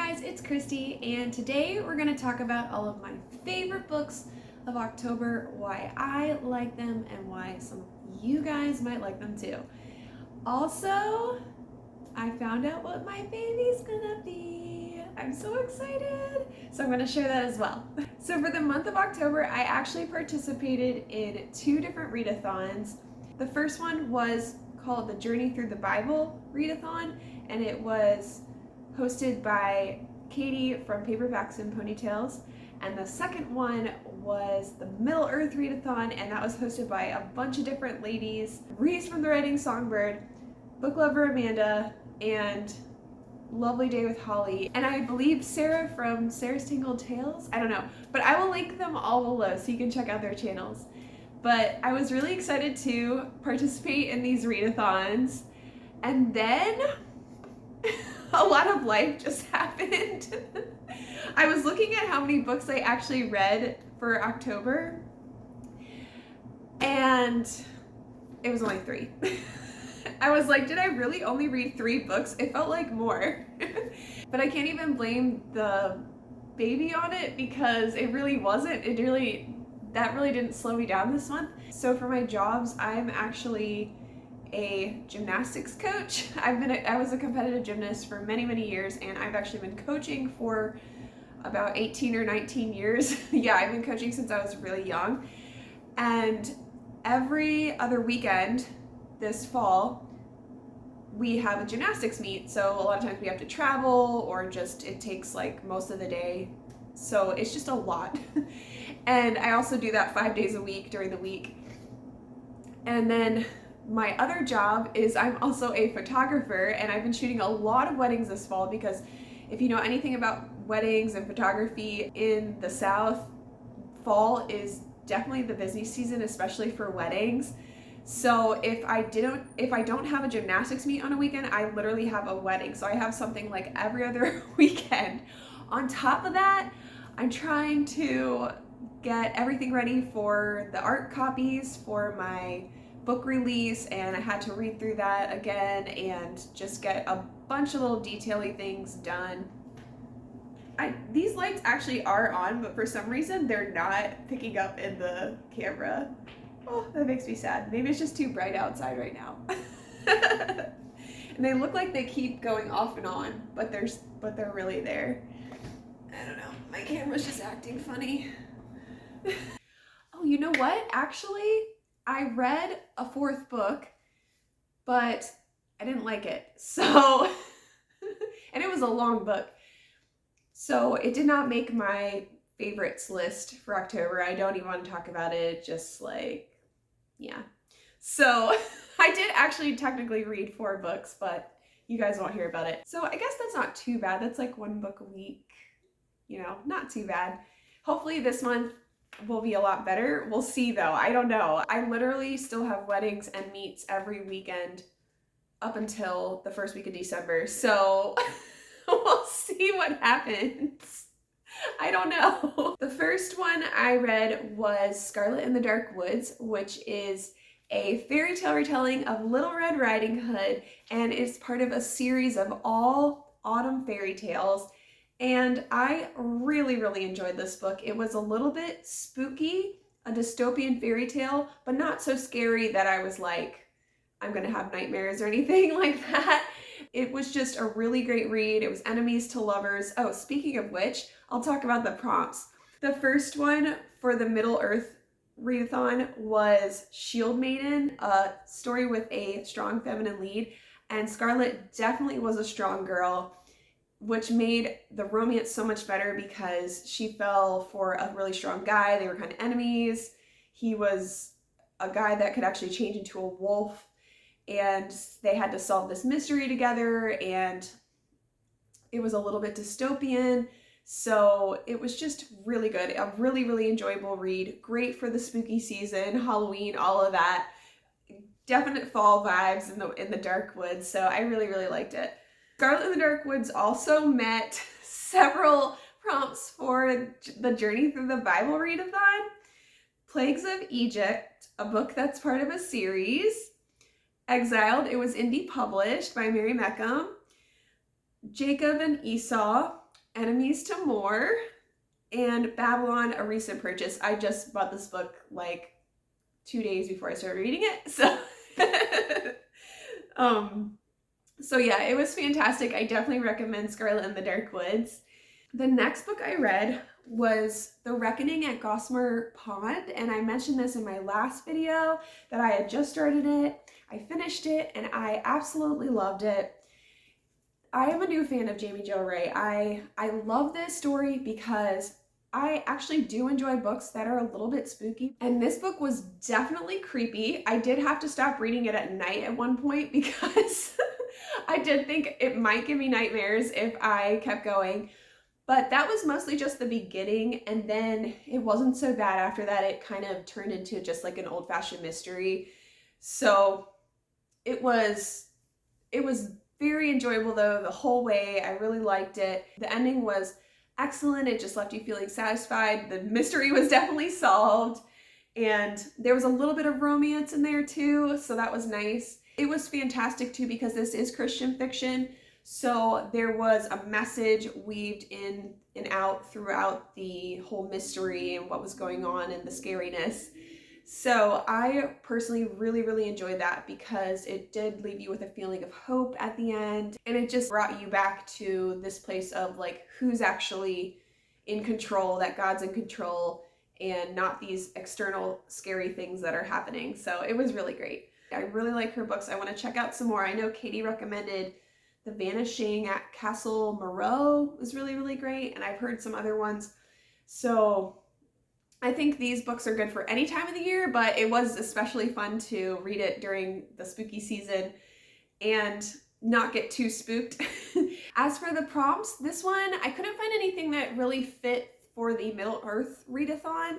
guys, it's Christy, and today we're going to talk about all of my favorite books of October, why I like them, and why some of you guys might like them too. Also, I found out what my baby's gonna be. I'm so excited. So I'm gonna share that as well. So for the month of October, I actually participated in 2 different readathons. The first one was called the Journey Through the Bible Readathon, and it was hosted by Katie from Favs and Ponytails. And the second one was the Middle Earth Readathon, and that was hosted by a bunch of different ladies. Reese from the Writing Songbird, Book Lover Amanda, and Lovely Day with Holly, and I believe Sarah from Sarah's Tangled Tales. I don't know, but I will link them all below so you can check out their channels. But I was really excited to participate in these readathons, and then a lot of life just happened. I was looking at how many books I actually read for October, and it was only 3. I was like, did I really only read 3 books? It felt like more. But I can't even blame the baby on it because it really wasn't. That really didn't slow me down this month. So for my jobs, I'm actually a gymnastics coach. I was a competitive gymnast for many, many years, and I've actually been coaching for about 18 or 19 years. Yeah, I've been coaching since I was really young. And every other weekend this fall, we have a gymnastics meet. So a lot of times we have to travel, or just it takes like most of the day. So it's just a lot. And I also do that 5 days a week during the week. And then my other job is I'm also a photographer, and I've been shooting a lot of weddings this fall because if you know anything about weddings and photography in the South, fall is definitely the busy season, especially for weddings. So if I don't have a gymnastics meet on a weekend, I literally have a wedding. So I have something like every other weekend. On top of that, I'm trying to get everything ready for the art copies for my book release, and I had to read through that again and just get a bunch of little detail-y things done. These lights actually are on, but for some reason they're not picking up in the camera. Oh, that makes me sad. Maybe it's just too bright outside right now. And they look like they keep going off and on, but they're really there. I don't know. My camera's just acting funny. Oh, you know what? Actually, I read a 4th book, but I didn't like it. So, and it was a long book. So it did not make my favorites list for October. I don't even want to talk about it. Just like, yeah. So I did actually technically read 4 books, but you guys won't hear about it. So I guess that's not too bad. That's like 1 book a week, you know, not too bad. Hopefully this month will be a lot better. We'll see though. I don't know. I literally still have weddings and meets every weekend up until the first week of December. So we'll see what happens. I don't know. The first one I read was Scarlet in the Dark Woods, which is a fairy tale retelling of Little Red Riding Hood, and it's part of a series of all autumn fairy tales. And I really, really enjoyed this book. It was a little bit spooky, a dystopian fairy tale, but not so scary that I was like, I'm gonna have nightmares or anything like that. It was just a really great read. It was enemies to lovers. Oh, speaking of which, I'll talk about the prompts. The first one for the Middle Earth readathon was Shield Maiden, a story with a strong feminine lead. And Scarlet definitely was a strong girl, which made the romance so much better because she fell for a really strong guy. They were kind of enemies. He was a guy that could actually change into a wolf, and they had to solve this mystery together, and it was a little bit dystopian. So it was just really good. A really, really enjoyable read. Great for the spooky season, Halloween, all of that. Definite fall vibes in the dark woods. So I really, really liked it. Scarlet in the Dark Woods also met several prompts for the Journey Through the Bible Readathon. Plagues of Egypt, a book that's part of a series. Exiled, it was indie published by Mary Meckham. Jacob and Esau, Enemies to More, and Babylon, a recent purchase. I just bought this book like 2 days before I started reading it. So, so yeah, it was fantastic. I definitely recommend Scarlet in the Dark Woods. The next book I read was The Reckoning at Gossamer Pond, and I mentioned this in my last video that I had just started it. I finished it and I absolutely loved it. I am a new fan of Jamie Jo Ray. I love this story because I actually do enjoy books that are a little bit spooky, and this book was definitely creepy. I did have to stop reading it at night at one point because I did think it might give me nightmares if I kept going, but that was mostly just the beginning, and then it wasn't so bad after that. It kind of turned into just like an old-fashioned mystery. So it was very enjoyable though the whole way. I really liked it. The ending was excellent. It just left you feeling satisfied. The mystery was definitely solved, and there was a little bit of romance in there too, so that was nice. It was fantastic too because this is Christian fiction, so there was a message weaved in and out throughout the whole mystery and what was going on and the scariness. So I personally really enjoyed that because it did leave you with a feeling of hope at the end, and it just brought you back to this place of like who's actually in control, that God's in control and not these external scary things that are happening. So it was really great. I really like her books. I want to check out some more. I know Katie recommended The Vanishing at Castle Moreau was really great, and I've heard some other ones. So I think these books are good for any time of the year, but it was especially fun to read it during the spooky season and not get too spooked. As for the prompts, this one, I couldn't find anything that really fit for the Middle-earth readathon,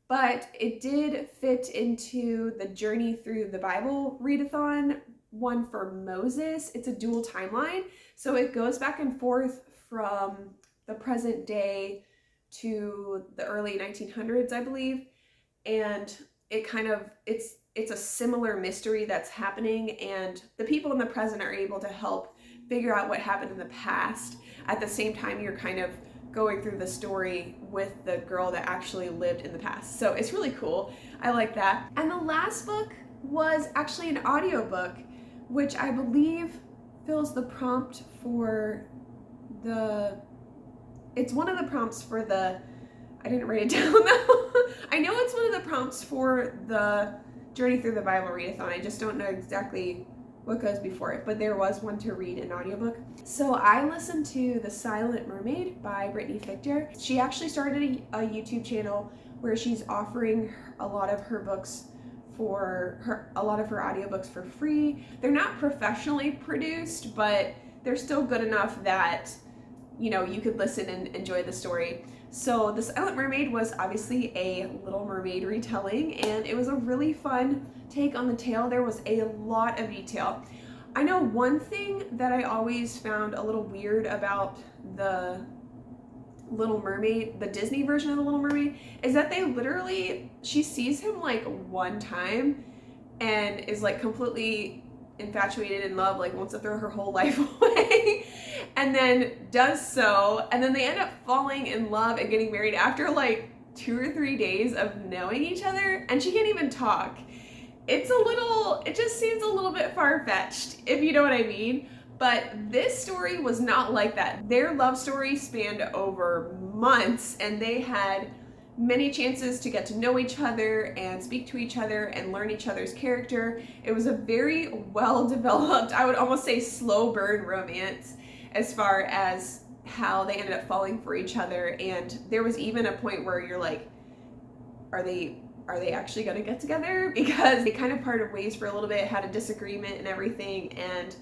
but it did fit into the Journey Through the Bible readathon one for Moses. It's a dual timeline, so it goes back and forth from the present day to the early 1900s, I believe, and it kind of, it's a similar mystery that's happening, and the people in the present are able to help figure out what happened in the past. At the same time, you're kind of going through the story with the girl that actually lived in the past. So it's really cool. I like that. And the last book was actually an audiobook, which I believe fills the prompt for it's one of the prompts for the, I didn't write it down though. I know it's one of the prompts for the Journey Through the Bible readathon. I just don't know exactly what goes before it, but there was one to read an audiobook. So I listened to The Silent Mermaid by Brittany Fichter. She actually started a YouTube channel where she's offering a lot of her books a lot of her audiobooks for free. They're not professionally produced, but they're still good enough that, you know, you could listen and enjoy the story. So The Silent Mermaid was obviously a Little Mermaid retelling, and it was a really fun take on the tale. There was a lot of detail. I know one thing that I always found a little weird about the Little Mermaid, the Disney version of the Little Mermaid, is that she sees him like one time and is like completely infatuated in love, like wants to throw her whole life away, and then does so, and then they end up falling in love and getting married after like 2 or 3 days of knowing each other, and she can't even talk. It just seems a little bit far-fetched, if you know what I mean. But this story was not like that. Their love story spanned over months, and they had many chances to get to know each other and speak to each other and learn each other's character. It was a very well-developed, I would almost say slow burn romance as far as how they ended up falling for each other. And there was even a point where you're like, are they actually gonna get together? Because they kind of parted ways for a little bit, had a disagreement and everything, and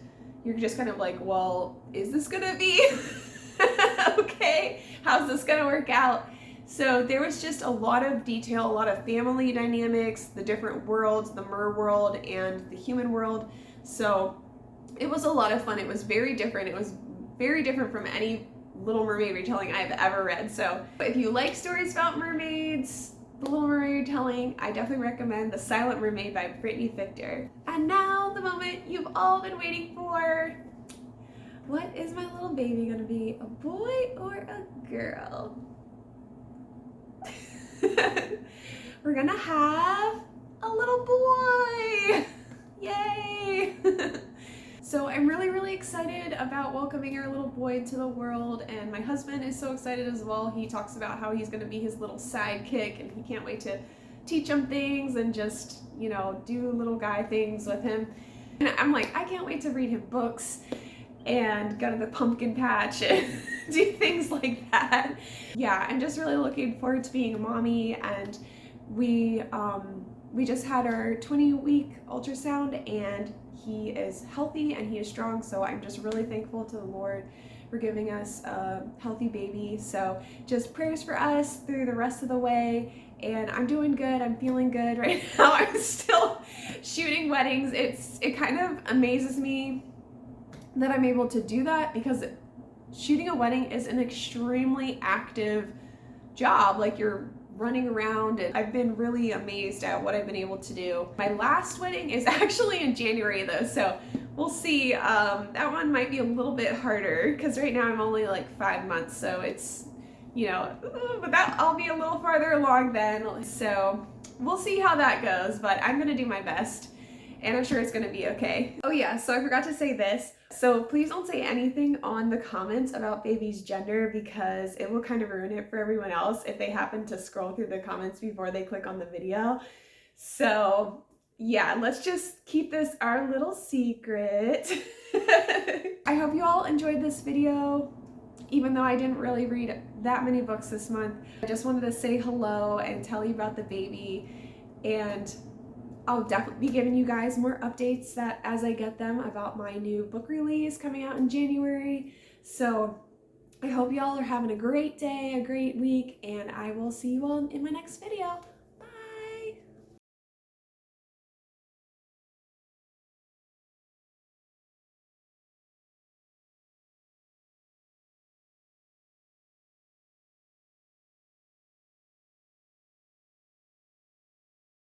you're just kind of like, well, is this gonna be okay? How's this gonna work out? So there was just a lot of detail, a lot of family dynamics, the different worlds, the mer world and the human world. So it was a lot of fun. It was very different. It was very different from any Little Mermaid retelling I've ever read. So if you like stories about mermaids, the Little Mermaid retelling, I definitely recommend The Silent Mermaid by Brittany Fichter. And now the moment you've all been waiting for. What is my little baby gonna be, a boy or girl. We're gonna have a little boy. Yay. So I'm really, really excited about welcoming our little boy into the world, and my husband is so excited as well. He talks about how he's gonna be his little sidekick and he can't wait to teach him things and just, you know, do little guy things with him. And I'm like, I can't wait to read him books and go to the pumpkin patch and do things like that. Yeah, I'm just really looking forward to being a mommy, and we just had our 20-week ultrasound and he is healthy and he is strong, so I'm just really thankful to the Lord for giving us a healthy baby. So just prayers for us through the rest of the way, and I'm doing good. I'm feeling good right now. I'm still shooting weddings. It kind of amazes me that I'm able to do that, because shooting a wedding is an extremely active job. Like, you're running around, and I've been really amazed at what I've been able to do. My last wedding is actually in January though, so we'll see. That one might be a little bit harder because right now I'm only like 5 months, so it's, you know, but that I'll be a little farther along then. So we'll see how that goes, but I'm gonna do my best, and I'm sure it's gonna be okay. Oh yeah, so I forgot to say this. So please don't say anything on the comments about baby's gender, because it will kind of ruin it for everyone else if they happen to scroll through the comments before they click on the video. So yeah, let's just keep this our little secret. I hope you all enjoyed this video. Even though I didn't really read that many books this month, I just wanted to say hello and tell you about the baby, and I'll definitely be giving you guys more updates that as I get them about my new book release coming out in January. So I hope y'all are having a great day, a great week, and I will see you all in my next video.